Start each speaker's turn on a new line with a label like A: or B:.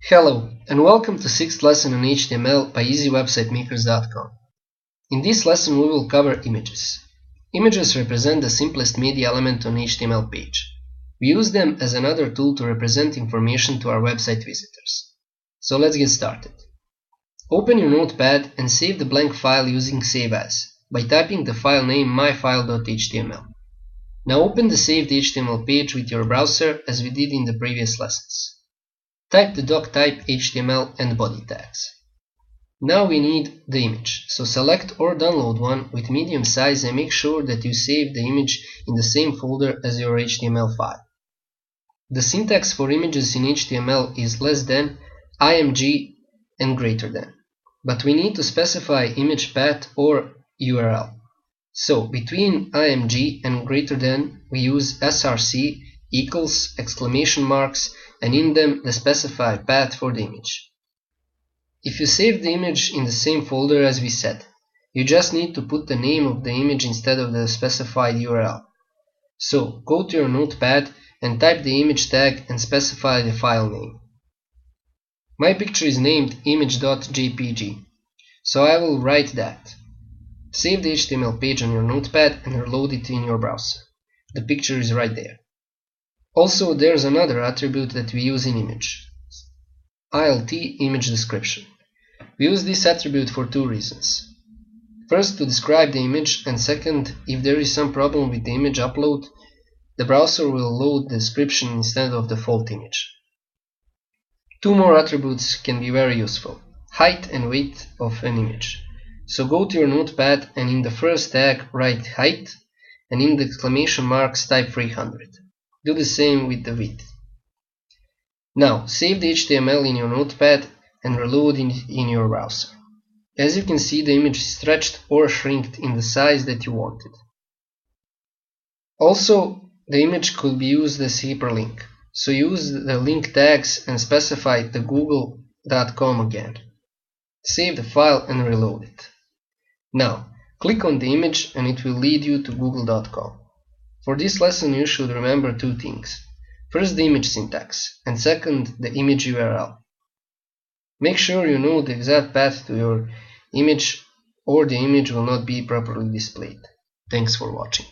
A: Hello, and welcome to 6th lesson on HTML by EasyWebsiteMakers.com. In this lesson we will cover images. Images represent the simplest media element on HTML page. We use them as another tool to represent information to our website visitors. So let's get started. Open your notepad and save the blank file using Save As by typing the file name myfile.html. Now open the saved HTML page with your browser as we did in the previous lessons. Type the doc type HTML and body tags. Now we need the image, so select or download one with medium size and make sure that you save the image in the same folder as your HTML file. The syntax for images in HTML is less than, img, and greater than. But we need to specify image path or URL. So between img and greater than we use src equals exclamation marks and in them the specified path for the image. If you save the image in the same folder as we said, you just need to put the name of the image instead of the specified URL. So go to your notepad and type the image tag and specify the file name. My picture is named image.jpg, so I will write that. Save the HTML page on your notepad and reload it in your browser. The picture is right there. Also, there's another attribute that we use in image. ILT image description. We use this attribute for two reasons. First, to describe the image, and second, if there is some problem with the image upload, the browser will load the description instead of the default image. Two more attributes can be very useful. Height and weight of an image. So go to your notepad and in the first tag write height and in the exclamation marks type 300. Do the same with the width. Now save the HTML in your notepad and reload it in your browser. As you can see, the image is stretched or shrinked in the size that you wanted. Also, the image could be used as hyperlink. So use the link tags and specify the google.com again. Save the file and reload it. Now, click on the image and it will lead you to google.com. For this lesson you should remember two things. First, the image syntax, and second, the image URL. Make sure you know the exact path to your image or the image will not be properly displayed. Thanks for watching.